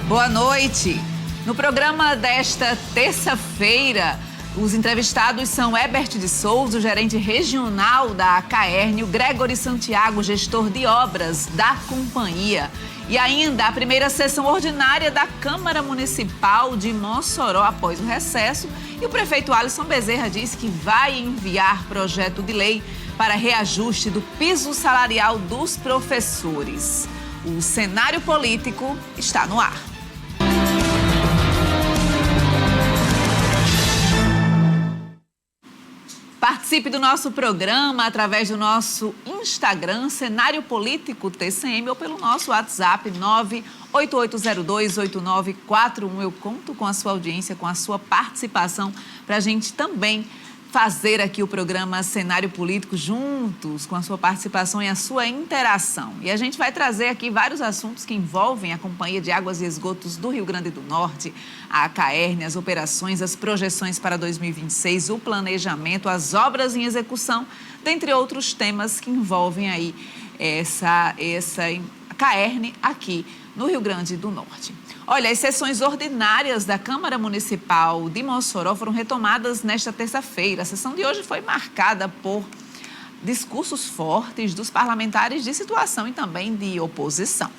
Boa noite. No programa desta terça-feira, os entrevistados são Herbert de Souza, o gerente regional da Caerne, o Gregory Santiago, gestor de obras da companhia. E ainda a primeira sessão ordinária da Câmara Municipal de Mossoró após o recesso. E o prefeito Alisson Bezerra disse que vai enviar projeto de lei para reajuste do piso salarial dos professores. O cenário político está no ar. Participe do nosso programa através do nosso Instagram, Cenário Político TCM, ou pelo nosso WhatsApp 988028941. Eu conto com a sua audiência, com a sua participação, para a gente também fazer aqui o programa Cenário Político juntos, com a sua participação e a sua interação. E a gente vai trazer aqui vários assuntos que envolvem a Companhia de Águas e Esgotos do Rio Grande do Norte, a Caerne, as operações, as projeções para 2026, o planejamento, as obras em execução, dentre outros temas que envolvem aí essa Caerne aqui no Rio Grande do Norte. Olha, as sessões ordinárias da Câmara Municipal de Mossoró foram retomadas nesta terça-feira. A sessão de hoje foi marcada por discursos fortes dos parlamentares de situação e também de oposição.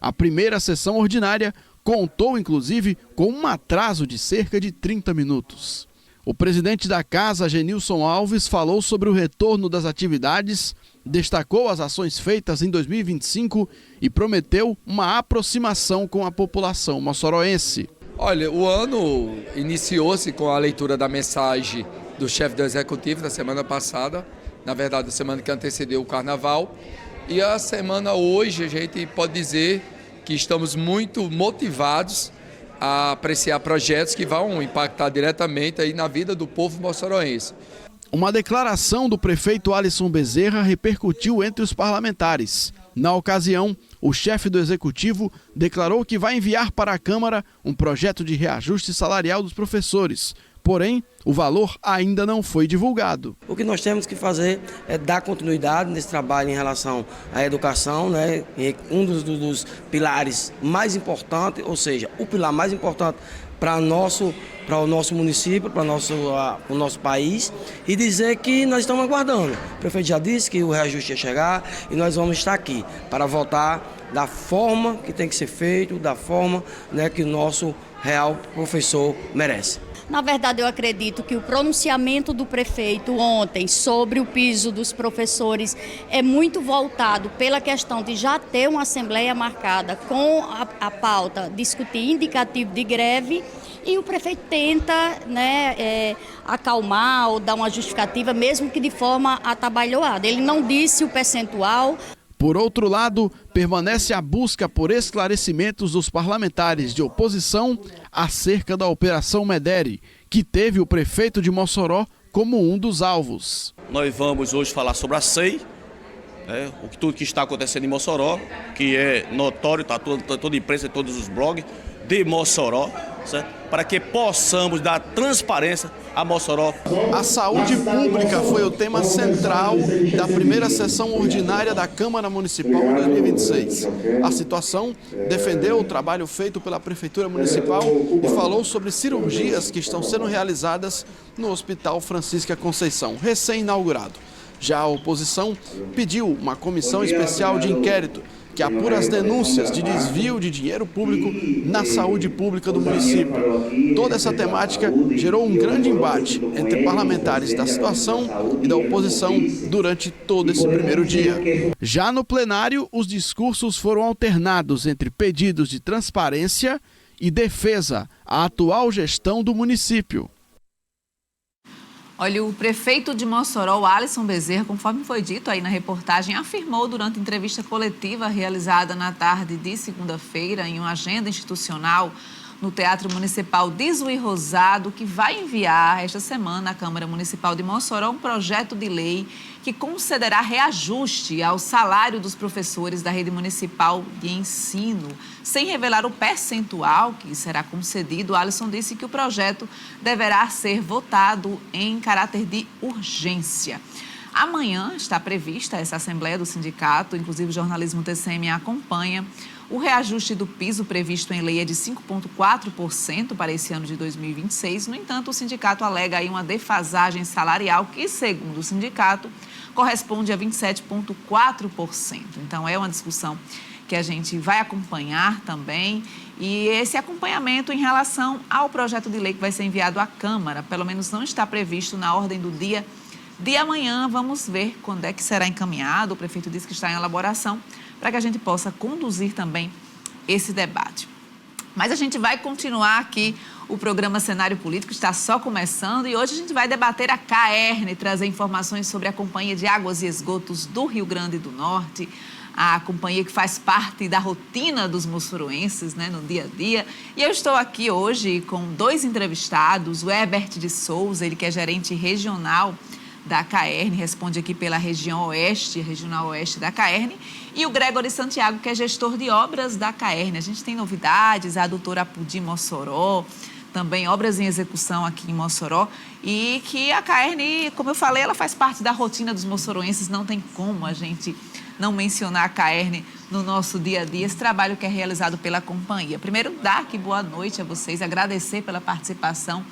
A primeira sessão ordinária contou, inclusive, com um atraso de cerca de 30 minutos. O presidente da Casa, Genilson Alves, falou sobre o retorno das atividades, destacou as ações feitas em 2025 e prometeu uma aproximação com a população moçoroense. Olha, o ano iniciou-se com a leitura da mensagem do chefe do Executivo da semana passada, na verdade, a semana que antecedeu o Carnaval. E a semana hoje, a gente pode dizer que estamos muito motivados a apreciar projetos que vão impactar diretamente aí na vida do povo moçoroense. Uma declaração do prefeito Alisson Bezerra repercutiu entre os parlamentares. Na ocasião, o chefe do Executivo declarou que vai enviar para a Câmara um projeto de reajuste salarial dos professores. Porém, o valor ainda não foi divulgado. O que nós temos que fazer é dar continuidade nesse trabalho em relação à educação, né? Um dos pilares mais importantes, ou seja, o pilar mais importante para o nosso município, para o nosso país, e dizer que nós estamos aguardando. O prefeito já disse que o reajuste ia chegar e nós vamos estar aqui para votar da forma que tem que ser feito, da forma, né, que o nosso real professor merece. Na verdade, eu acredito que o pronunciamento do prefeito ontem sobre o piso dos professores é muito voltado pela questão de já ter uma assembleia marcada com a pauta discutir indicativo de greve, e o prefeito tenta, né, acalmar ou dar uma justificativa, mesmo que de forma atabalhoada. Ele não disse o percentual. Por outro lado, permanece a busca por esclarecimentos dos parlamentares de oposição acerca da Operação Mederi, que teve o prefeito de Mossoró como um dos alvos. Nós vamos hoje falar sobre a SEI, tudo que está acontecendo em Mossoró, que é notório, está toda a imprensa, todos os blogs de Mossoró, certo? Para que possamos dar transparência a Mossoró. A saúde pública foi o tema central da primeira sessão ordinária da Câmara Municipal em 2026. A situação defendeu o trabalho feito pela Prefeitura Municipal e falou sobre cirurgias que estão sendo realizadas no Hospital Francisca Conceição, recém-inaugurado. Já a oposição pediu uma comissão especial de inquérito que apura as denúncias de desvio de dinheiro público na saúde pública do município. Toda essa temática gerou um grande embate entre parlamentares da situação e da oposição durante todo esse primeiro dia. Já no plenário, os discursos foram alternados entre pedidos de transparência e defesa à atual gestão do município. Olha, o prefeito de Mossoró, Alisson Bezerra, conforme foi dito aí na reportagem, afirmou durante entrevista coletiva realizada na tarde de segunda-feira em uma agenda institucional no Teatro Municipal de Juiz Rosado, que vai enviar esta semana à Câmara Municipal de Mossoró um projeto de lei que concederá reajuste ao salário dos professores da rede municipal de ensino. Sem revelar o percentual que será concedido, Alisson disse que o projeto deverá ser votado em caráter de urgência. Amanhã está prevista essa assembleia do sindicato, inclusive o jornalismo TCM acompanha. O reajuste do piso previsto em lei é de 5,4% para esse ano de 2026. No entanto, o sindicato alega aí uma defasagem salarial que, segundo o sindicato, corresponde a 27,4%. Então, é uma discussão que a gente vai acompanhar também. E esse acompanhamento em relação ao projeto de lei que vai ser enviado à Câmara, pelo menos não está previsto na ordem do dia de amanhã. Vamos ver quando é que será encaminhado. O prefeito disse que está em elaboração para que a gente possa conduzir também esse debate. Mas a gente vai continuar aqui. O programa Cenário Político está só começando e hoje a gente vai debater a CAERN, trazer informações sobre a Companhia de Águas e Esgotos do Rio Grande do Norte, a companhia que faz parte da rotina dos mossoreenses, né, no dia a dia. E eu estou aqui hoje com 2 entrevistados, o Herbert de Souza, ele que é gerente regional da CAERN, responde aqui pela região oeste, regional oeste da CAERN, e o Gregory Santiago, que é gestor de obras da CAERN. A gente tem novidades, a doutora Apudi Mossoró, também obras em execução aqui em Mossoró, e que a CAERN, como eu falei, ela faz parte da rotina dos mossoroenses, não tem como a gente não mencionar a CAERN no nosso dia a dia, esse trabalho que é realizado pela companhia. Primeiro, dar aqui boa noite a vocês, agradecer pela participação,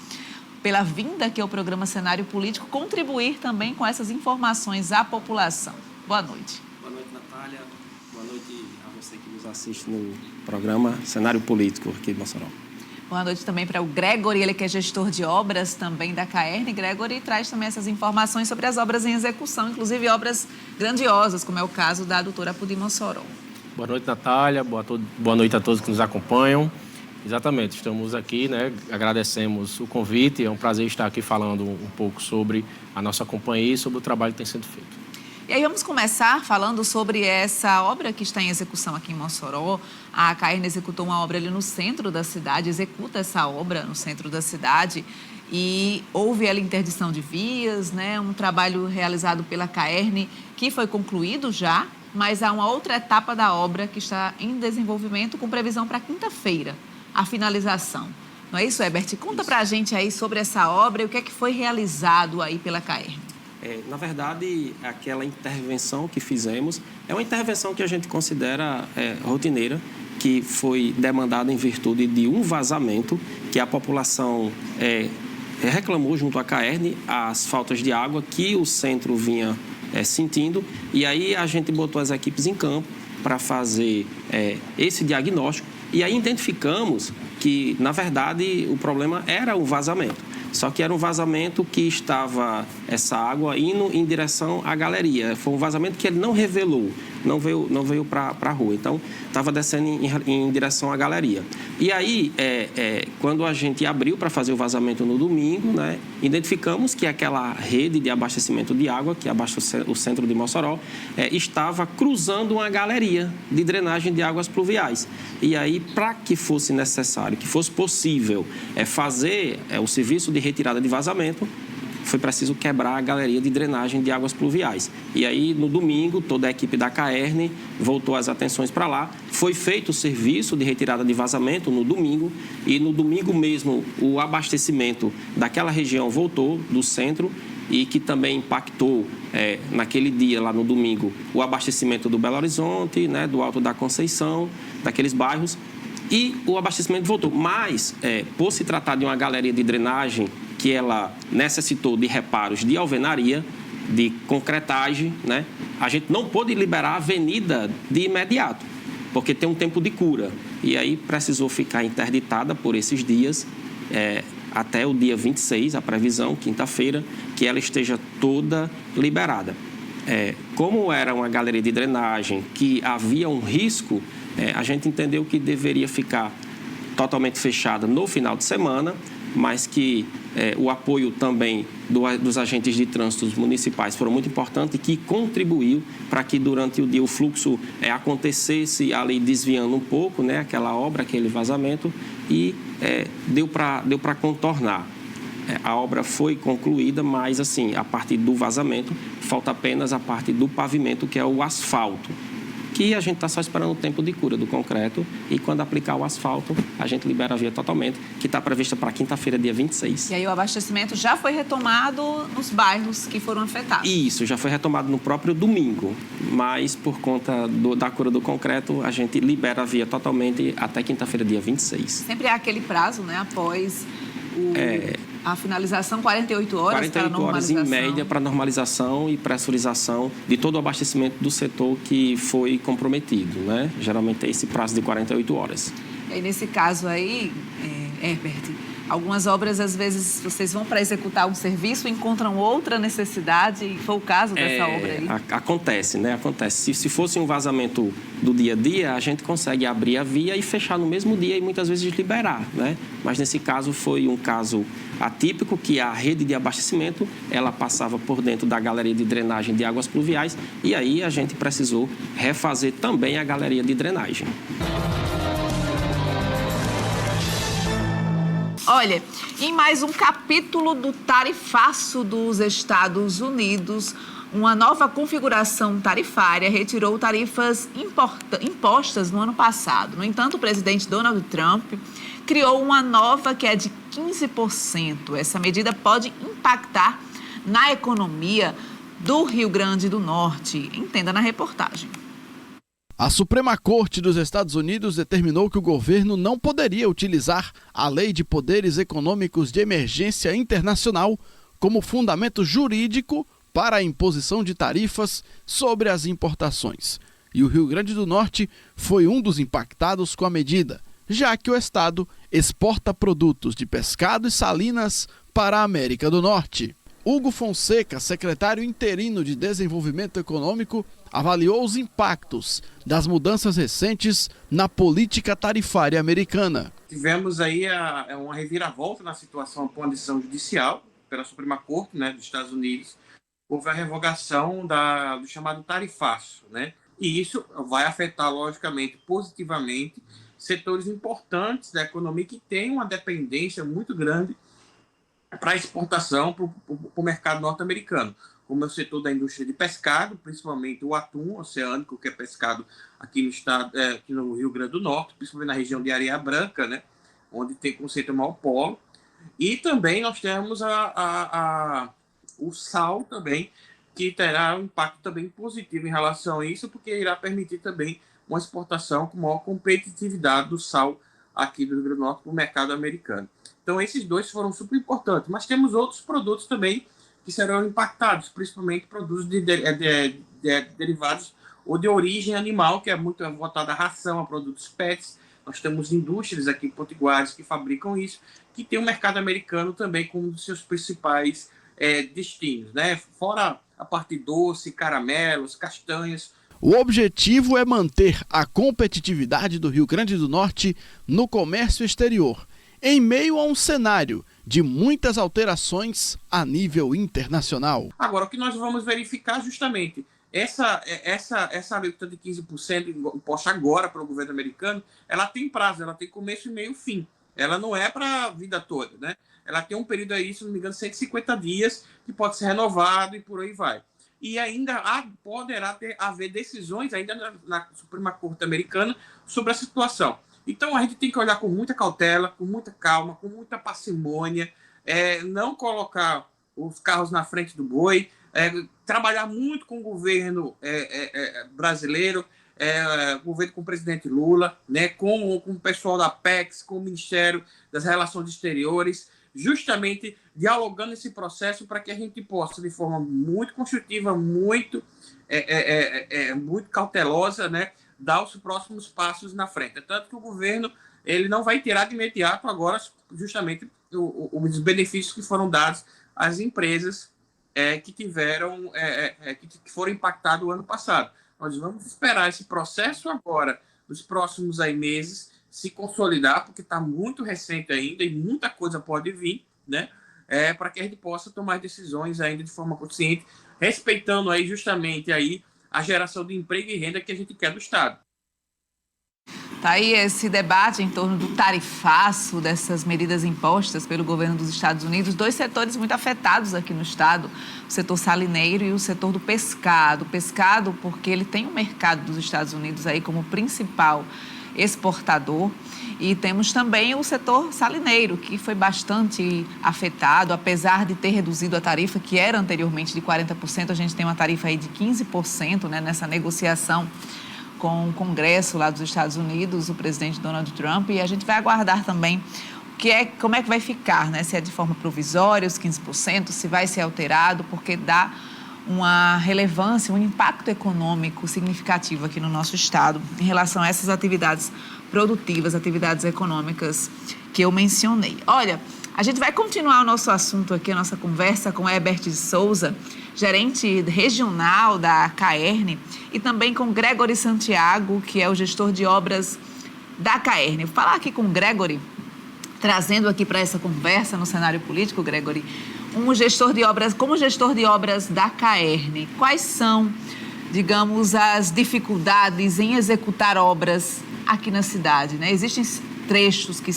pela vinda aqui ao programa Cenário Político, contribuir também com essas informações à população. Boa noite. Boa noite, Natália. Boa noite a você que nos assiste no programa Cenário Político aqui de Mossoró. Boa noite também para o Gregory, ele que é gestor de obras também da CAERN. Gregory traz também essas informações sobre as obras em execução, inclusive obras grandiosas, como é o caso da doutora Apudi Mossoró. Boa noite, Natália. Boa noite a todos que nos acompanham. Exatamente, estamos aqui, né? Agradecemos o convite. É um prazer estar aqui falando um pouco sobre a nossa companhia e sobre o trabalho que tem sido feito. E aí vamos começar falando sobre essa obra que está em execução aqui em Mossoró. A CAERN executou uma obra ali no centro da cidade, executa essa obra no centro da cidade e houve ali interdição de vias, né? Um trabalho realizado pela CAERN que foi concluído já, mas há uma outra etapa da obra que está em desenvolvimento com previsão para quinta-feira, a finalização. Não é isso, Herbert? Conta para a gente aí sobre essa obra e o que é que foi realizado aí pela CAERN. Na verdade, aquela intervenção que fizemos é uma intervenção que a gente considera rotineira, que foi demandada em virtude de um vazamento que a população reclamou junto à CAERN, as faltas de água que o centro vinha sentindo, e aí a gente botou as equipes em campo para fazer esse diagnóstico, e aí identificamos que, na verdade, o problema era o vazamento. Só que era um vazamento que estava, essa água, indo em direção à galeria. Foi um vazamento que ele não revelou, não veio para a rua. Então, estava descendo em direção à galeria. E aí, quando a gente abriu para fazer o vazamento no domingo, né, identificamos que aquela rede de abastecimento de água, que abastece o centro de Mossoró, estava cruzando uma galeria de drenagem de águas pluviais. E aí, para que fosse necessário, que fosse possível fazer o serviço de retirada de vazamento, foi preciso quebrar a galeria de drenagem de águas pluviais. E aí, no domingo, toda a equipe da CAERN voltou as atenções para lá. Foi feito o serviço de retirada de vazamento no domingo. E no domingo mesmo, o abastecimento daquela região voltou do centro e que também impactou, naquele dia, lá no domingo, o abastecimento do Belo Horizonte, né, do Alto da Conceição, daqueles bairros. E o abastecimento voltou. Mas, por se tratar de uma galeria de drenagem que ela necessitou de reparos de alvenaria, de concretagem, né, a gente não pôde liberar a avenida de imediato, porque tem um tempo de cura. E aí precisou ficar interditada por esses dias, até o dia 26, a previsão, quinta-feira, que ela esteja toda liberada. Como era uma galeria de drenagem que havia um risco, a gente entendeu que deveria ficar totalmente fechada no final de semana, mas que o apoio também dos agentes de trânsito municipais foram muito importante e que contribuiu para que durante o dia o fluxo acontecesse ali desviando um pouco, né, aquela obra, aquele vazamento, e deu para contornar. A obra foi concluída, mas assim, a parte do vazamento, falta apenas a parte do pavimento, que é o asfalto. que a gente está só esperando o tempo de cura do concreto e quando aplicar o asfalto, a gente libera a via totalmente, que está prevista para quinta-feira, dia 26. E aí o abastecimento já foi retomado nos bairros que foram afetados? Isso, já foi retomado no próprio domingo, mas por conta da cura do concreto, a gente libera a via totalmente até quinta-feira, dia 26. Sempre há aquele prazo, né, após a finalização, 48 horas 48 para a horas em média para normalização e pressurização de todo o abastecimento do setor que foi comprometido, né? Geralmente é esse prazo de 48 horas. E aí, nesse caso aí, Herbert, algumas obras, às vezes, vocês vão para executar um serviço e encontram outra necessidade, e foi o caso dessa obra aí? Acontece, né? Acontece. Se fosse um vazamento do dia a dia, a gente consegue abrir a via e fechar no mesmo dia e muitas vezes liberar, né? Mas nesse caso foi um caso atípico, que a rede de abastecimento, ela passava por dentro da galeria de drenagem de águas pluviais e aí a gente precisou refazer também a galeria de drenagem. Olha, em mais um capítulo do tarifaço dos Estados Unidos, uma nova configuração tarifária retirou tarifas impostas no ano passado. No entanto, o presidente Donald Trump criou uma nova que é de 15%. Essa medida pode impactar na economia do Rio Grande do Norte. Entenda na reportagem. A Suprema Corte dos Estados Unidos determinou que o governo não poderia utilizar a Lei de Poderes Econômicos de Emergência Internacional como fundamento jurídico para a imposição de tarifas sobre as importações. E o Rio Grande do Norte foi um dos impactados com a medida, já que o estado exporta produtos de pescado e salinas para a América do Norte. Hugo Fonseca, secretário interino de Desenvolvimento Econômico, avaliou os impactos das mudanças recentes na política tarifária americana. Tivemos aí uma reviravolta na situação com a decisão judicial pela Suprema Corte, né, dos Estados Unidos. Houve a revogação do chamado tarifaço, né? E isso vai afetar, logicamente, positivamente, setores importantes da economia que têm uma dependência muito grande para exportação para o mercado norte-americano, como é o setor da indústria de pescado, principalmente o atum oceânico, que é pescado aqui no estado, aqui no Rio Grande do Norte, principalmente na região de Areia Branca, né, onde tem conceito maior polo. E também nós temos o sal também, que terá um impacto também positivo em relação a isso, porque irá permitir também uma exportação com maior competitividade do sal aqui do Rio Grande do Norte para o mercado americano. Então, esses dois foram super importantes. Mas temos outros produtos também que serão impactados, principalmente produtos de derivados ou de origem animal, que é muito voltada à ração, a produtos pets. Nós temos indústrias aqui em Potiguares que fabricam isso, que tem o mercado americano também como um dos seus principais destinos, né? Fora a parte doce, caramelos, castanhas. O objetivo é manter a competitividade do Rio Grande do Norte no comércio exterior, em meio a um cenário de muitas alterações a nível internacional. Agora, o que nós vamos verificar justamente, essa alíquota de 15% imposta agora para o governo americano, ela tem prazo, ela tem começo e meio fim. Ela não é para a vida toda, né? Ela tem um período aí, se não me engano, 150 dias, que pode ser renovado e por aí vai. E ainda poderá haver decisões ainda na Suprema Corte americana sobre a situação. Então, a gente tem que olhar com muita cautela, com muita calma, com muita parcimônia, não colocar os carros na frente do boi, trabalhar muito com o governo brasileiro, governo com o presidente Lula, né, com o pessoal da Apex, com o Ministério das Relações Exteriores, justamente dialogando esse processo para que a gente possa, de forma muito construtiva, muito cautelosa, né, dar os próximos passos na frente. Tanto que o governo ele não vai tirar de imediato agora justamente os benefícios que foram dados às empresas que tiveram, que foram impactadas o ano passado. Nós vamos esperar esse processo agora, nos próximos meses, se consolidar, porque está muito recente ainda e muita coisa pode vir, né? Para que a gente possa tomar decisões ainda de forma consciente, respeitando aí justamente aí a geração de emprego e renda que a gente quer do Estado. Tá aí esse debate em torno do tarifaço, dessas medidas impostas pelo governo dos Estados Unidos. 2 setores muito afetados aqui no estado, o setor salineiro e o setor do pescado. O pescado porque ele tem o mercado dos Estados Unidos aí como principal exportador. E temos também o setor salineiro, que foi bastante afetado, apesar de ter reduzido a tarifa, que era anteriormente de 40%, a gente tem uma tarifa aí de 15%, né, nessa negociação com o Congresso lá dos Estados Unidos, o presidente Donald Trump, e a gente vai aguardar também como é que vai ficar, né? Se é de forma provisória, os 15%, se vai ser alterado, porque dá uma relevância, um impacto econômico significativo aqui no nosso estado em relação a essas atividades produtivas, atividades econômicas que eu mencionei. Olha, a gente vai continuar o nosso assunto aqui, a nossa conversa com Herbert de Souza, gerente regional da Caerne, e também com Gregory Santiago, que é o gestor de obras da Caerne. Vou falar aqui com o Gregory, trazendo aqui para essa conversa no cenário político, Gregory, como gestor de obras da Caerne. Quais são, digamos, as dificuldades em executar obras aqui na cidade, né? Existem trechos que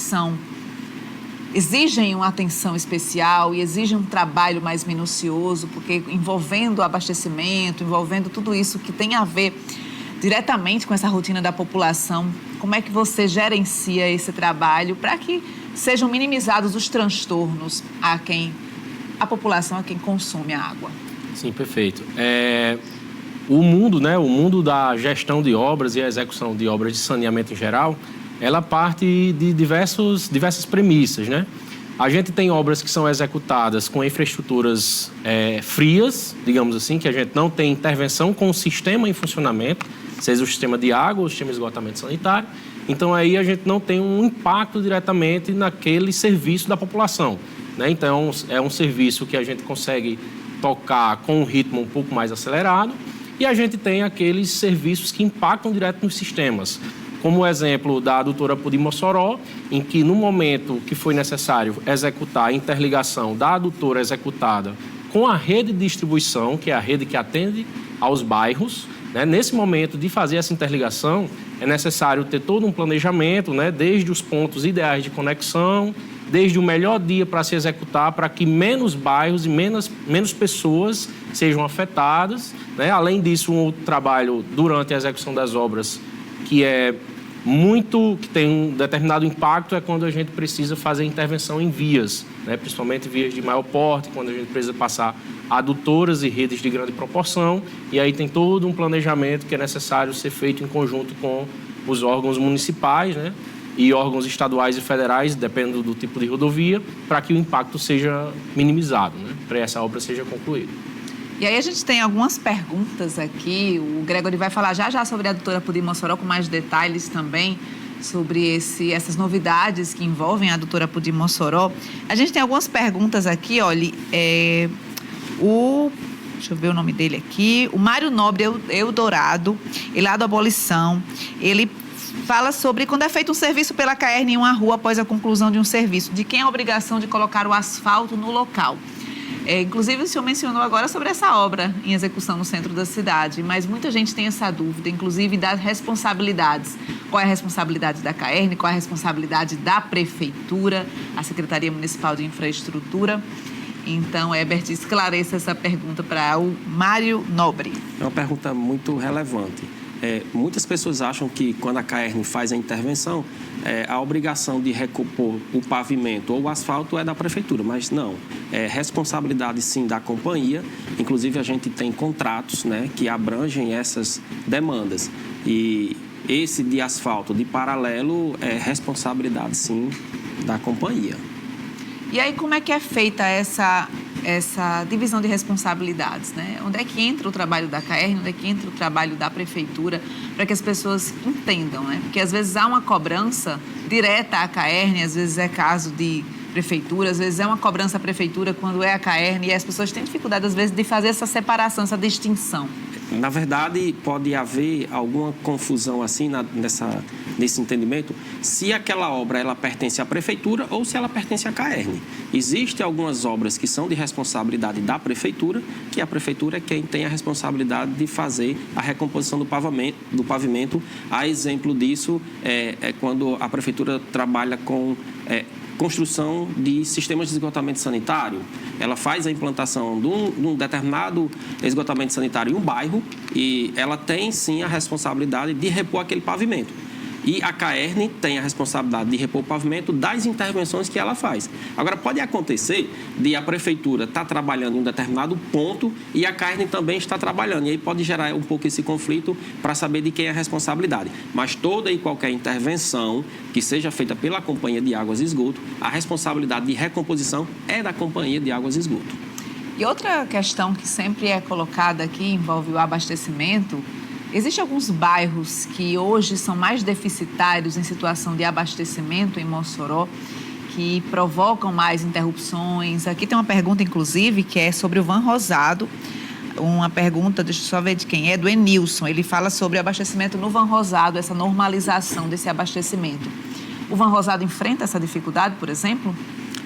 exigem uma atenção especial e exigem um trabalho mais minucioso, porque envolvendo abastecimento, envolvendo tudo isso que tem a ver diretamente com essa rotina da população. Como é que você gerencia esse trabalho para que sejam minimizados os transtornos a população, a quem consome a água? Sim, perfeito. O mundo da gestão de obras e a execução de obras de saneamento em geral, ela parte de diversas premissas, né? A gente tem obras que são executadas com infraestruturas frias, digamos assim, que a gente não tem intervenção com o sistema em funcionamento, seja o sistema de água ou o sistema de esgotamento sanitário. Então, aí a gente não tem um impacto diretamente naquele serviço da população, né? Então, é um serviço que a gente consegue tocar com um ritmo um pouco mais acelerado, e a gente tem aqueles serviços que impactam direto nos sistemas, como o exemplo da adutora Pudim-Mossoró, em que no momento que foi necessário executar a interligação da adutora executada com a rede de distribuição, que é a rede que atende aos bairros, né? Nesse momento de fazer essa interligação, é necessário ter todo um planejamento, né? Desde os pontos ideais de conexão, desde o melhor dia para se executar, para que menos bairros e menos pessoas sejam afetadas, né? Além disso, um outro trabalho durante a execução das obras que tem um determinado impacto é quando a gente precisa fazer intervenção em vias, né? Principalmente vias de maior porte, quando a gente precisa passar adutoras e redes de grande proporção, e aí tem todo um planejamento que é necessário ser feito em conjunto com os órgãos municipais, né? E órgãos estaduais e federais, dependendo do tipo de rodovia, para que o impacto seja minimizado, né? Para essa obra seja concluída. E aí a gente tem algumas perguntas aqui, o Gregory vai falar já sobre a adutora Pudim-Mossoró com mais detalhes também sobre essas novidades que envolvem a adutora Pudim-Mossoró. A gente tem algumas perguntas aqui, olha, deixa eu ver o nome dele aqui, o Mário Nobre Eldorado, ele lá do Abolição, ele fala sobre quando é feito um serviço pela Caerne em uma rua após a conclusão de um serviço, de quem é a obrigação de colocar o asfalto no local. Inclusive, o senhor mencionou agora sobre essa obra em execução no centro da cidade, mas muita gente tem essa dúvida, inclusive das responsabilidades. Qual é a responsabilidade da Caerne, qual é a responsabilidade da Prefeitura, a Secretaria Municipal de Infraestrutura? Então, Herbert, esclareça essa pergunta para o Mário Nobre. É uma pergunta muito relevante. Muitas pessoas acham que quando a Caerne faz a intervenção, a obrigação de recompor o pavimento ou o asfalto é da Prefeitura, mas não. É responsabilidade, sim, da companhia. Inclusive, a gente tem contratos, né, que abrangem essas demandas. E esse de asfalto de paralelo é responsabilidade, sim, da companhia. E aí, como é que é feita essa divisão de responsabilidades, né? Onde é que entra o trabalho da Caerne, onde é que entra o trabalho da Prefeitura, para que as pessoas entendam, né? Porque às vezes há uma cobrança direta à Caerne, às vezes é caso de Prefeitura, às vezes é uma cobrança à Prefeitura quando é a Caerne, e as pessoas têm dificuldade, às vezes, de fazer essa separação, essa distinção. Na verdade, pode haver alguma confusão assim nesse entendimento, se aquela obra ela pertence à prefeitura ou se ela pertence à CAERN. Existem algumas obras que são de responsabilidade da prefeitura, que a prefeitura é quem tem a responsabilidade de fazer a recomposição do pavimento. A exemplo disso é quando a prefeitura trabalha com construção de sistemas de esgotamento sanitário. Ela faz a implantação de um determinado esgotamento sanitário em um bairro e ela tem, sim, a responsabilidade de repor aquele pavimento. E a CAERN tem a responsabilidade de repor o pavimento das intervenções que ela faz. Agora, pode acontecer de a prefeitura estar trabalhando em um determinado ponto e a CAERN também está trabalhando. E aí pode gerar um pouco esse conflito para saber de quem é a responsabilidade. Mas toda e qualquer intervenção que seja feita pela Companhia de Águas e Esgoto, a responsabilidade de recomposição é da Companhia de Águas e Esgoto. E outra questão que sempre é colocada aqui envolve o abastecimento. Existem alguns bairros que hoje são mais deficitários em situação de abastecimento em Mossoró, que provocam mais interrupções. Aqui tem uma pergunta, inclusive, que é sobre o Van Rosado. Uma pergunta, deixa eu só ver de quem é, do Enilson. Ele fala sobre o abastecimento no Van Rosado, essa normalização desse abastecimento. O Van Rosado enfrenta essa dificuldade, por exemplo?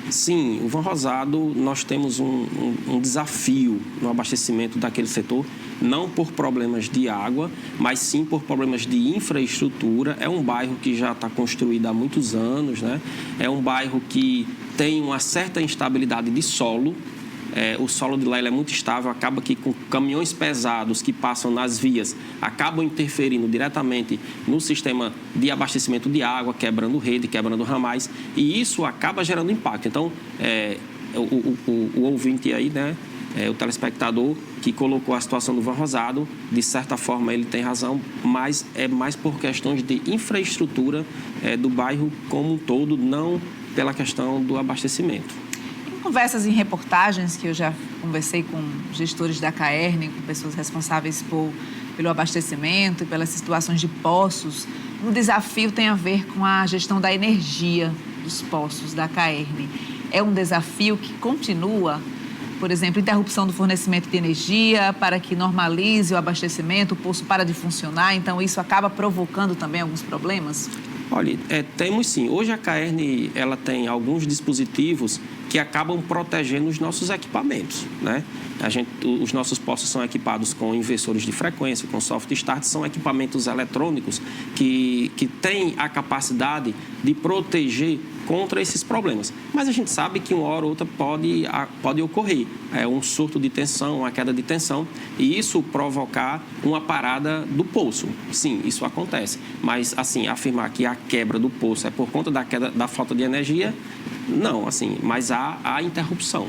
Sim, o Van Rosado, nós temos um desafio no abastecimento daquele setor, não por problemas de água, mas sim por problemas de infraestrutura. É um bairro que já está construído há muitos anos, né? É um bairro que tem uma certa instabilidade de solo. O solo de lá ele é muito estável, acaba que com caminhões pesados que passam nas vias, acabam interferindo diretamente no sistema de abastecimento de água, quebrando rede, quebrando ramais, e isso acaba gerando impacto. Então, o ouvinte aí, né, o telespectador que colocou a situação do Van Rosado, de certa forma ele tem razão, mas é mais por questões de infraestrutura do bairro como um todo, não pela questão do abastecimento. Conversas em reportagens que eu já conversei com gestores da CAERN, com pessoas responsáveis pelo abastecimento e pelas situações de poços, um desafio tem a ver com a gestão da energia dos poços da CAERN. É um desafio que continua, por exemplo, interrupção do fornecimento de energia para que normalize o abastecimento, o poço para de funcionar, então isso acaba provocando também alguns problemas? Olha, temos sim. Hoje a CAERN ela tem alguns dispositivos que acabam protegendo os nossos equipamentos, né? Os nossos poços são equipados com inversores de frequência, com soft start, são equipamentos eletrônicos que têm a capacidade de proteger contra esses problemas. Mas a gente sabe que uma hora ou outra pode ocorrer um surto de tensão, uma queda de tensão, e isso provocar uma parada do poço. Sim, isso acontece. Mas, assim, afirmar que a quebra do poço é por conta da falta de energia, não, assim, mas há interrupção.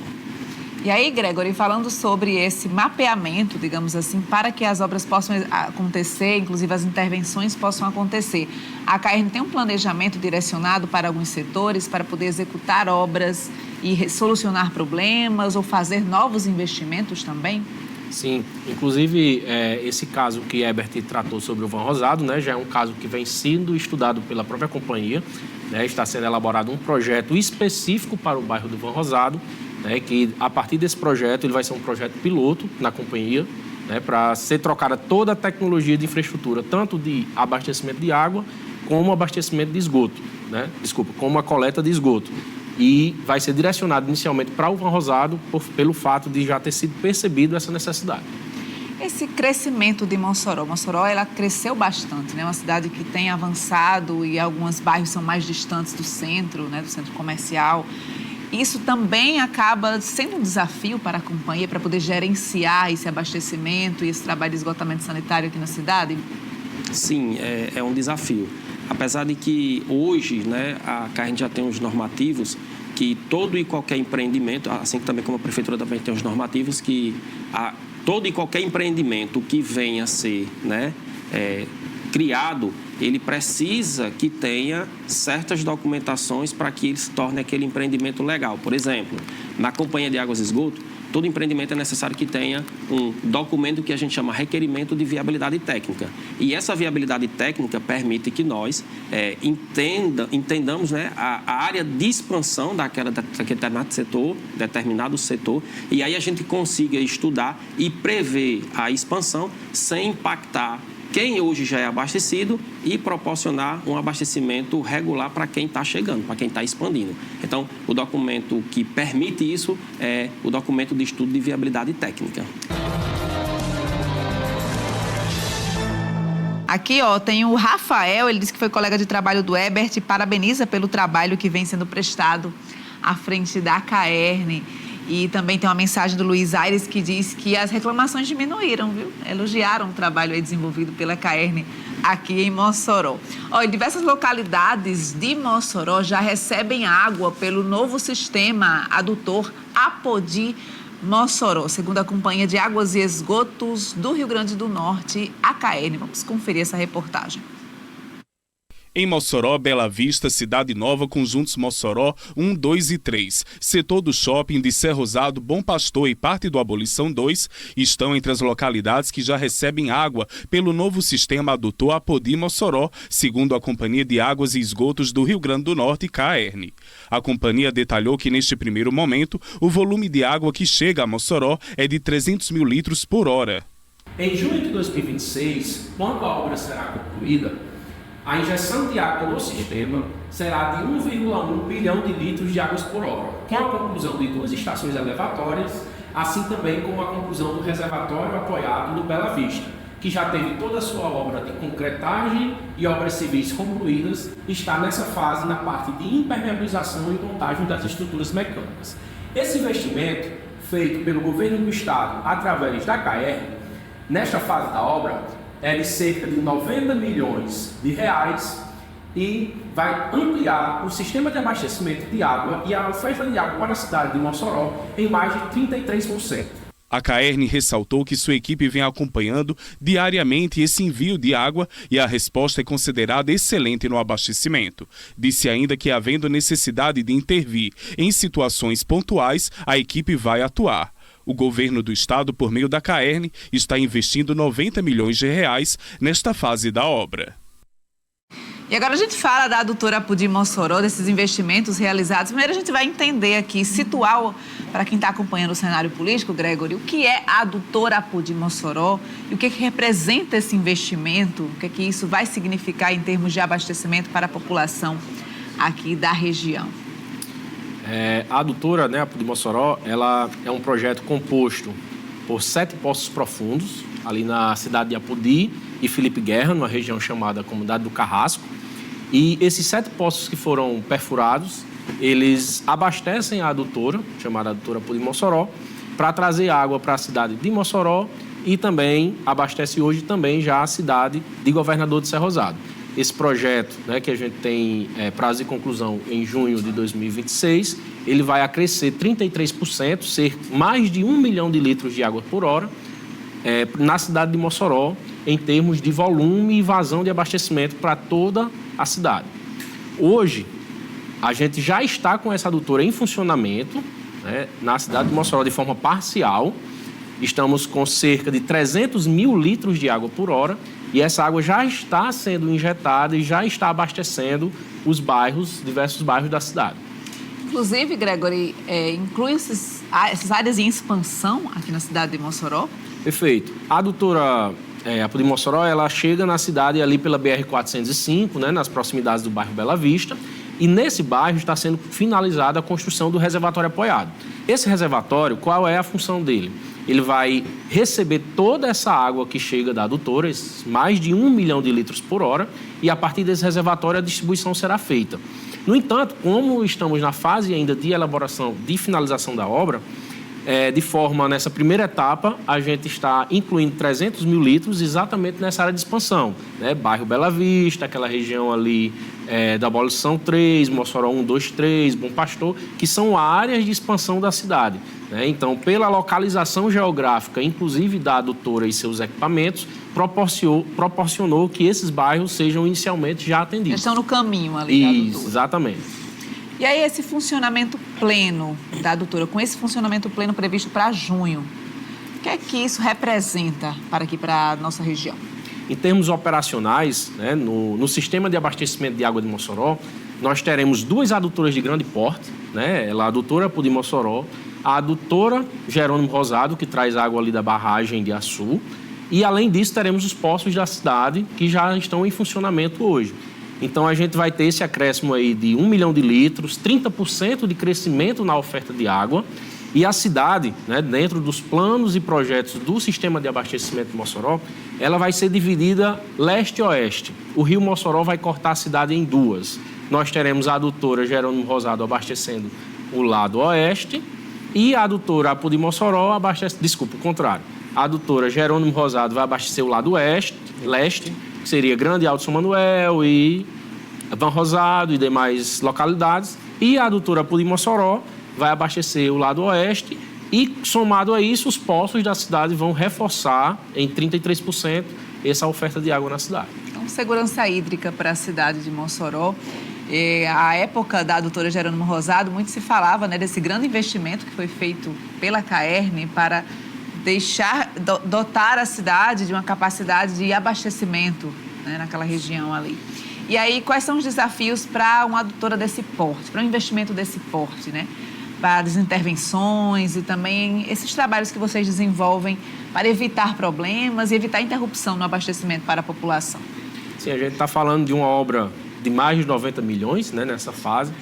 E aí, Gregory, falando sobre esse mapeamento, digamos assim, para que as obras possam acontecer, inclusive as intervenções possam acontecer, a CAERN tem um planejamento direcionado para alguns setores para poder executar obras e solucionar problemas ou fazer novos investimentos também? Sim, inclusive esse caso que Herbert tratou sobre o Van Rosado, né, já é um caso que vem sendo estudado pela própria companhia, né, está sendo elaborado um projeto específico para o bairro do Van Rosado, né, que a partir desse projeto ele vai ser um projeto piloto na companhia, né, para ser trocada toda a tecnologia de infraestrutura, tanto de abastecimento de água como abastecimento de esgoto, né, como a coleta de esgoto. E vai ser direcionado inicialmente para o Van Rosado pelo fato de já ter sido percebido essa necessidade. Esse crescimento de Mossoró, ela cresceu bastante, né? Uma cidade que tem avançado e alguns bairros são mais distantes do centro, né, do centro comercial. Isso também acaba sendo um desafio para a companhia para poder gerenciar esse abastecimento e esse trabalho de esgotamento sanitário aqui na cidade? Sim, é um desafio. Apesar de que hoje, né, a CAERN já tem os normativos que todo e qualquer empreendimento, assim também como a prefeitura também tem os normativos que todo e qualquer empreendimento que venha a ser, né, criado, ele precisa que tenha certas documentações para que ele se torne aquele empreendimento legal. Por exemplo, na Companhia de Águas e Esgoto, todo empreendimento é necessário que tenha um documento que a gente chama requerimento de viabilidade técnica. E essa viabilidade técnica permite que nós entendamos, né, a área de expansão daquele determinado setor, e aí a gente consiga estudar e prever a expansão sem impactar quem hoje já é abastecido e proporcionar um abastecimento regular para quem está chegando, para quem está expandindo. Então, o documento que permite isso é o documento de estudo de viabilidade técnica. Aqui, tem o Rafael, ele disse que foi colega de trabalho do Ebert e parabeniza pelo trabalho que vem sendo prestado à frente da CAERN. E também tem uma mensagem do Luiz Aires que diz que as reclamações diminuíram, viu? Elogiaram o trabalho aí desenvolvido pela CAERN aqui em Mossoró. Em diversas localidades de Mossoró já recebem água pelo novo sistema adutor Apodi Mossoró, segundo a Companhia de Águas e Esgotos do Rio Grande do Norte, a CAERN. Vamos conferir essa reportagem. Em Mossoró, Bela Vista, Cidade Nova, Conjuntos Mossoró 1, 2 e 3, setor do shopping de Serra Rosado, Bom Pastor e parte do Abolição 2 estão entre as localidades que já recebem água pelo novo sistema adutor Apodi Mossoró, segundo a Companhia de Águas e Esgotos do Rio Grande do Norte, CAERN. A companhia detalhou que neste primeiro momento o volume de água que chega a Mossoró é de 300 mil litros por hora. Em junho de 2026, quando a obra será concluída, a injeção de água no sistema será de 1,1 bilhão de litros de águas por hora, com a conclusão de 2 estações elevatórias, assim também com a conclusão do reservatório apoiado no Bela Vista, que já teve toda a sua obra de concretagem e obras civis concluídas, está nessa fase na parte de impermeabilização e montagem das estruturas mecânicas. Esse investimento, feito pelo governo do estado através da CAERN, nesta fase da obra, é de cerca de 90 milhões de reais e vai ampliar o sistema de abastecimento de água e a oferta de água para a cidade de Mossoró em mais de 33%. A CAERN ressaltou que sua equipe vem acompanhando diariamente esse envio de água e a resposta é considerada excelente no abastecimento. Disse ainda que, havendo necessidade de intervir em situações pontuais, a equipe vai atuar. O governo do estado, por meio da CAERN, está investindo 90 milhões de reais nesta fase da obra. E agora a gente fala da adutora Apodi Mossoró, desses investimentos realizados. Primeiro a gente vai entender aqui, situar para quem está acompanhando o cenário político, Gregory, o que é a adutora Apodi Mossoró e o que representa esse investimento, o que isso vai significar em termos de abastecimento para a população aqui da região. A adutora, né, Apodi Mossoró, ela é um projeto composto por 7 poços profundos, ali na cidade de Apodi e Felipe Guerra, numa região chamada Comunidade do Carrasco. E esses 7 poços que foram perfurados, eles abastecem a adutora, chamada adutora Apodi Mossoró, para trazer água para a cidade de Mossoró e também abastece hoje também já a cidade de Governador de Serra Rosado. Esse projeto, né, que a gente tem prazo de conclusão em junho de 2026, ele vai acrescer 33%, ser mais de 1 milhão de litros de água por hora na cidade de Mossoró, em termos de volume e vazão de abastecimento para toda a cidade. Hoje, a gente já está com essa adutora em funcionamento, né, na cidade de Mossoró de forma parcial. Estamos com cerca de 300 mil litros de água por hora e essa água já está sendo injetada e já está abastecendo os bairros, diversos bairros da cidade. Inclusive, Gregory, inclui essas áreas em expansão aqui na cidade de Mossoró? Perfeito. A adutora Apodi Mossoró, ela chega na cidade ali pela BR-405, né, nas proximidades do bairro Bela Vista, e nesse bairro está sendo finalizada a construção do reservatório apoiado. Esse reservatório, qual é a função dele? Ele vai receber toda essa água que chega da adutora, mais de 1 milhão de litros por hora, e a partir desse reservatório a distribuição será feita. No entanto, como estamos na fase ainda de elaboração, de finalização da obra, de forma, nessa primeira etapa, a gente está incluindo 300 mil litros exatamente nessa área de expansão, né? Bairro Bela Vista, aquela região ali da Abolição 3, Mossoró 1, 2, 3, Bom Pastor, que são áreas de expansão da cidade, né? Então, pela localização geográfica, inclusive da adutora e seus equipamentos, proporcionou que esses bairros sejam inicialmente já atendidos. Eles estão no caminho ali da adutora. Exatamente. E aí esse funcionamento pleno da adutora, com esse funcionamento pleno previsto para junho, o que é que isso representa para a nossa região? Em termos operacionais, né, no sistema de abastecimento de água de Mossoró, nós teremos 2 adutoras de grande porte, né, a adutora Apodi Mossoró, a adutora Jerônimo Rosado, que traz água ali da barragem de Açu, e além disso teremos os poços da cidade que já estão em funcionamento hoje. Então a gente vai ter esse acréscimo aí de 1 milhão de litros, 30% de crescimento na oferta de água, e a cidade, né, dentro dos planos e projetos do sistema de abastecimento de Mossoró, ela vai ser dividida leste e oeste. O rio Mossoró vai cortar a cidade em 2. Nós teremos a adutora Jerônimo Rosado abastecendo o lado oeste e a adutora Apodi Mossoró abastece... Desculpa, o contrário. A adutora Jerônimo Rosado vai abastecer o lado leste, que seria Grande e Alto São Manuel e Van Rosado e demais localidades. E a adutora Apodi Mossoró vai abastecer o lado oeste e, somado a isso, os poços da cidade vão reforçar em 33% essa oferta de água na cidade. Então, segurança hídrica para a cidade de Mossoró. A época da adutora Jerônimo Rosado, muito se falava, né, desse grande investimento que foi feito pela CAERN para dotar a cidade de uma capacidade de abastecimento, né, naquela região ali. E aí, quais são os desafios para uma adutora desse porte, para um investimento desse porte, né? Para as intervenções e também esses trabalhos que vocês desenvolvem para evitar problemas e evitar interrupção no abastecimento para a população? Sim, a gente está falando de uma obra de mais de 90 milhões, né, nessa fase,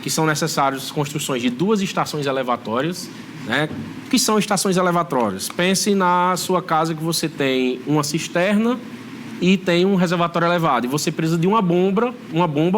que são necessárias construções de 2 estações elevatórias, né? O que são estações elevatórias? Pense na sua casa que você tem uma cisterna e tem um reservatório elevado, e você precisa de uma bomba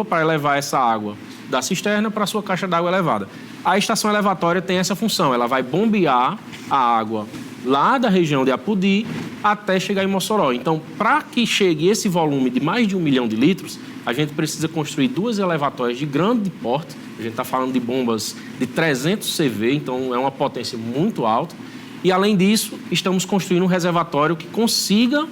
para levar essa água da cisterna para a sua caixa d'água elevada. A estação elevatória tem essa função, ela vai bombear a água lá da região de Apodi até chegar em Mossoró. Então, para que chegue esse volume de mais de 1 milhão de litros, a gente precisa construir 2 elevatórias de grande porte. A gente está falando de bombas de 300 CV, então é uma potência muito alta. E, além disso, estamos construindo um reservatório que consiga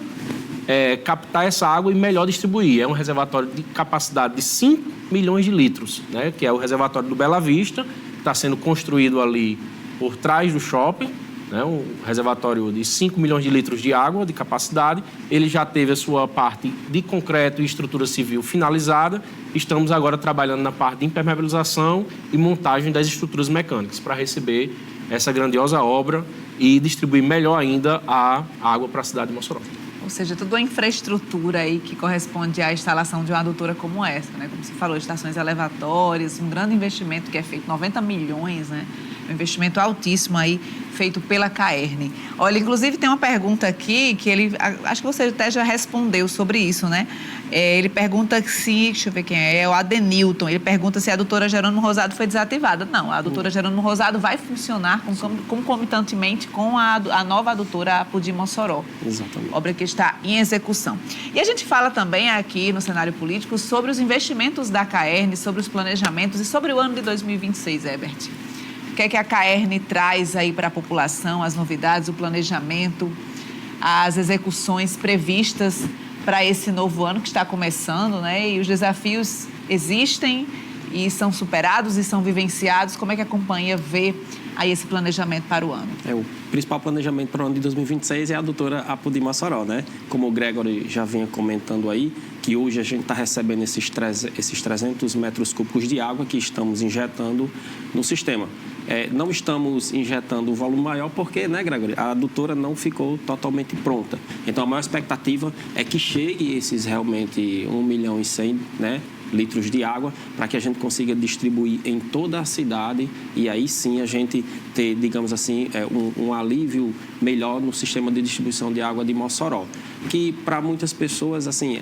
captar essa água e melhor distribuir. É um reservatório de capacidade de 5 milhões de litros, né, que é o reservatório do Bela Vista, que está sendo construído ali por trás do shopping, né, um reservatório de 5 milhões de litros de água de capacidade. Ele já teve a sua parte de concreto e estrutura civil finalizada. Estamos agora trabalhando na parte de impermeabilização e montagem das estruturas mecânicas para receber essa grandiosa obra e distribuir melhor ainda a água para a cidade de Mossoró. Ou seja, toda uma infraestrutura aí que corresponde à instalação de uma adutora como essa, né? Como você falou, estações elevatórias, um grande investimento que é feito, 90 milhões, né? Um investimento altíssimo aí, feito pela CAERN. Olha, inclusive tem uma pergunta aqui que acho que você até já respondeu sobre isso, né? Ele pergunta se, deixa eu ver quem é o Adenilton, ele pergunta se a adutora Jerônimo Rosado foi desativada. Não, a adutora Jerônimo Rosado vai funcionar concomitantemente com a nova adutora Apodi Mossoró. Exatamente. Obra que está em execução. E a gente fala também aqui no cenário político sobre os investimentos da CAERN, sobre os planejamentos e sobre o ano de 2026, Herbert. O que é que a CAERN traz aí para a população, as novidades, o planejamento, as execuções previstas para esse novo ano que está começando, né? E os desafios existem e são superados e são vivenciados. Como é que a companhia vê aí esse planejamento para o ano? O principal planejamento para o ano de 2026 é a adutora Apodi Mossoró, né? Como o Gregory já vinha comentando aí, que hoje a gente está recebendo esses 300 metros cúbicos de água que estamos injetando no sistema. Não estamos injetando o volume maior porque, né, Gregory, a adutora não ficou totalmente pronta. Então, a maior expectativa é que chegue esses realmente 1 milhão e 100, né, litros de água para que a gente consiga distribuir em toda a cidade e aí sim a gente ter, digamos assim, um alívio melhor no sistema de distribuição de água de Mossoró. Que para muitas pessoas, assim,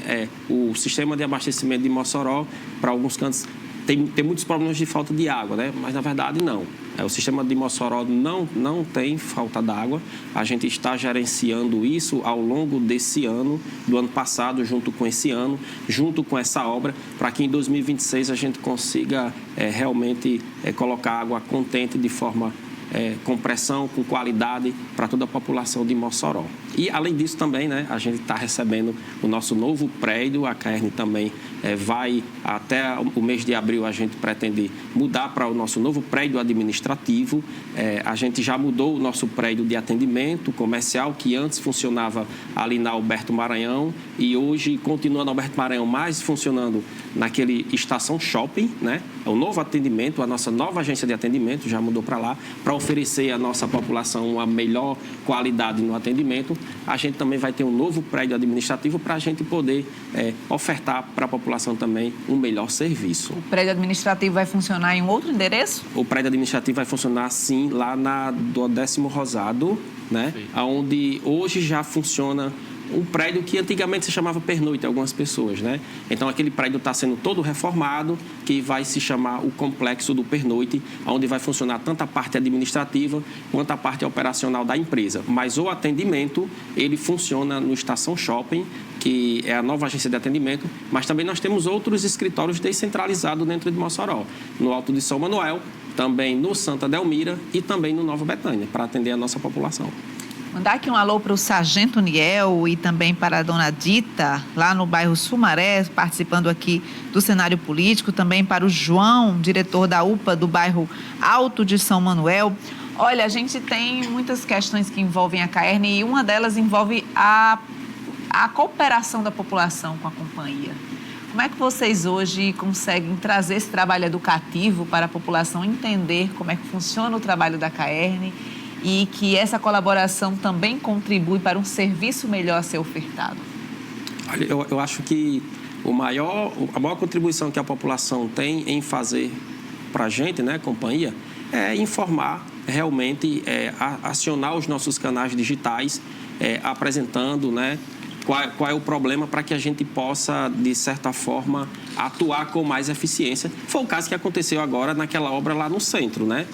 o sistema de abastecimento de Mossoró, para alguns cantos, tem muitos problemas de falta de água, né? Mas na verdade não. O sistema de Mossoró não tem falta d'água. A gente está gerenciando isso ao longo desse ano, do ano passado, junto com esse ano, junto com essa obra, para que em 2026 a gente consiga realmente colocar água contente de forma com pressão, com qualidade para toda a população de Mossoró. E, além disso, também, né, a gente está recebendo o nosso novo prédio. A Caerne também vai, até o mês de abril, a gente pretende mudar para o nosso novo prédio administrativo. A gente já mudou o nosso prédio de atendimento comercial, que antes funcionava ali na Alberto Maranhão e hoje continua na Alberto Maranhão, mas funcionando naquele Estação Shopping, né? O novo atendimento, a nossa nova agência de atendimento já mudou para lá, para oferecer à nossa população uma melhor qualidade no atendimento. A gente também vai ter um novo prédio administrativo para a gente poder ofertar para a população também um melhor serviço. O prédio administrativo vai funcionar em um outro endereço? O prédio administrativo vai funcionar, sim, lá do 10º Rosado, né? Onde hoje já funciona um prédio que antigamente se chamava Pernoite, algumas pessoas, né? Então, aquele prédio está sendo todo reformado, que vai se chamar o Complexo do Pernoite, onde vai funcionar tanto a parte administrativa quanto a parte operacional da empresa. Mas o atendimento, ele funciona no Estação Shopping, que é a nova agência de atendimento, mas também nós temos outros escritórios descentralizados dentro de Mossoró, no Alto de São Manuel, também no Santa Delmira e também no Nova Betânia, para atender a nossa população. Mandar aqui um alô para o Sargento Niel e também para a Dona Dita, lá no bairro Sumaré, participando aqui do cenário político, também para o João, diretor da UPA do bairro Alto de São Manuel. Olha, a gente tem muitas questões que envolvem a Caerne e uma delas envolve a cooperação da população com a companhia. Como é que vocês hoje conseguem trazer esse trabalho educativo para a população entender como é que funciona o trabalho da Caerne e que essa colaboração também contribui para um serviço melhor a ser ofertado? Olha, eu acho que a maior contribuição que a população tem em fazer para a gente, né, companhia, é informar realmente, acionar os nossos canais digitais, apresentando, né, qual é o problema para que a gente possa, de certa forma, atuar com mais eficiência. Foi o caso que aconteceu agora naquela obra lá no centro, né?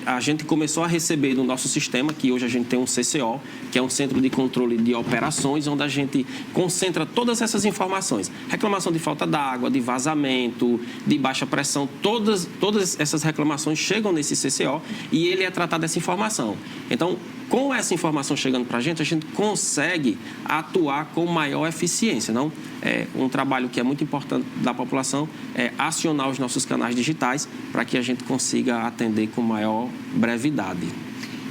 A gente começou a receber no nosso sistema, que hoje a gente tem um CCO, que é um Centro de Controle de Operações, onde a gente concentra todas essas informações. Reclamação de falta d'água, de vazamento, de baixa pressão, todas essas reclamações chegam nesse CCO e ele é tratado dessa informação. Então, com essa informação chegando para a gente consegue atuar com maior eficiência. Não? Um trabalho que é muito importante da população é acionar os nossos canais digitais para que a gente consiga atender com maior brevidade.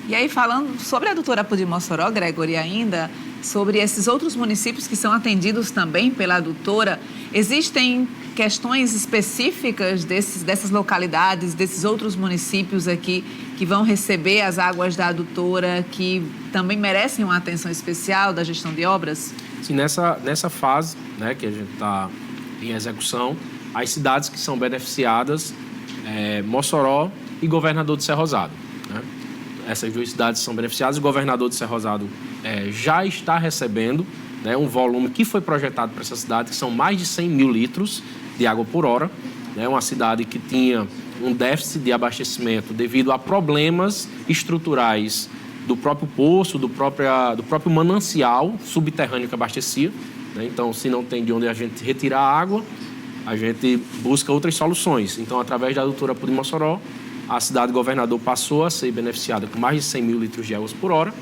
E aí, falando sobre a doutora Apu de Mossoró, Gregory, ainda sobre esses outros municípios que são atendidos também pela doutora, existem questões específicas dessas localidades, desses outros municípios aqui que vão receber as águas da adutora, que também merecem uma atenção especial da gestão de obras? Sim, nessa fase, né, que a gente está em execução, as cidades que são beneficiadas, Mossoró e Governador de Cerrosado, né? Essas duas cidades são beneficiadas. O Governador de Cerrosado já está recebendo, né, um volume que foi projetado para essa cidade, que são mais de 100 mil litros de água por hora. É uma cidade que tinha um déficit de abastecimento devido a problemas estruturais do próprio poço, do próprio manancial subterrâneo que abastecia, né? Então, se não tem de onde a gente retirar a água, a gente busca outras soluções. Então, através da doutora Apu de Mossoró, a cidade do Governador passou a ser beneficiada com mais de 100 mil litros de água por hora.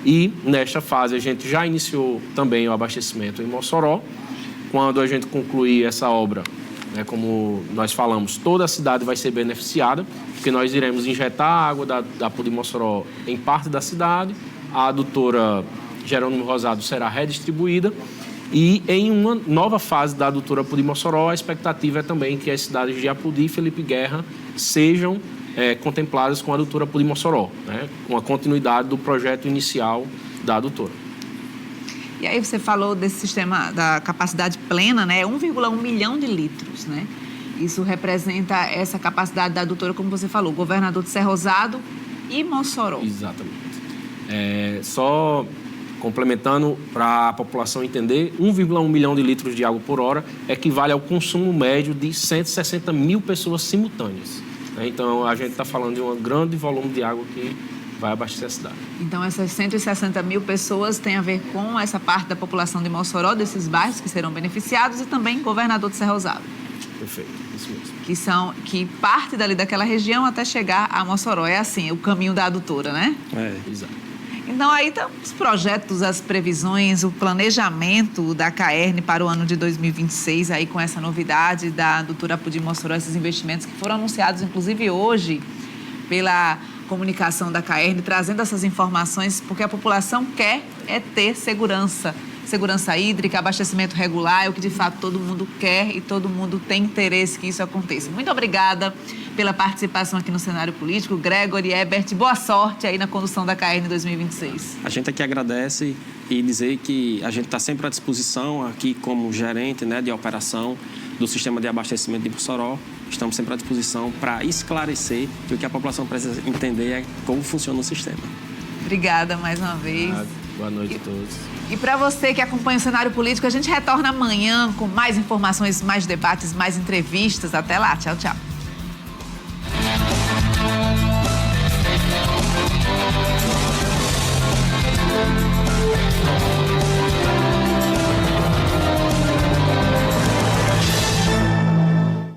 E, nesta fase, a gente já iniciou também o abastecimento em Mossoró. Quando a gente concluir essa obra, né, como nós falamos, toda a cidade vai ser beneficiada, porque nós iremos injetar a água da Apu de Mossoró em parte da cidade, a adutora Jerônimo Rosado será redistribuída e em uma nova fase da adutora Apu de Mossoró, a expectativa é também que as cidades de Apudi e Felipe Guerra sejam contempladas com a adutora Apu de Mossoró, né, com a continuidade do projeto inicial da adutora. E aí você falou desse sistema da capacidade plena, né? 1,1 milhão de litros, né? Isso representa essa capacidade da adutora, como você falou, Governador de Cerrosado e Mossoró. Exatamente. Só complementando para a população entender, 1,1 milhão de litros de água por hora equivale ao consumo médio de 160 mil pessoas simultâneas. Então, a gente está falando de um grande volume de água que vai abastecer a cidade. Então, essas 160 mil pessoas têm a ver com essa parte da população de Mossoró, desses bairros que serão beneficiados, e também Governador de Cerrosado. Perfeito, isso mesmo. Que parte dali daquela região até chegar a Mossoró. É assim, o caminho da adutora, né? Exato. Então, aí estão os projetos, as previsões, o planejamento da CAERN para o ano de 2026, aí com essa novidade da doutora Apodi Mossoró, esses investimentos que foram anunciados, inclusive, hoje, pela comunicação da CAERN, trazendo essas informações, porque a população quer ter segurança hídrica, abastecimento regular, é o que de fato todo mundo quer e todo mundo tem interesse que isso aconteça. Muito obrigada pela participação aqui no cenário político. Gregory, Herbert, boa sorte aí na condução da CAERN 2026. A gente aqui agradece e dizer que a gente está sempre à disposição aqui como gerente, né, de operação do sistema de abastecimento de Mossoró. Estamos sempre à disposição para esclarecer que o que a população precisa entender é como funciona o sistema. Obrigada mais uma vez. Boa noite a todos. E para você que acompanha o cenário político, a gente retorna amanhã com mais informações, mais debates, mais entrevistas. Até lá. Tchau, tchau.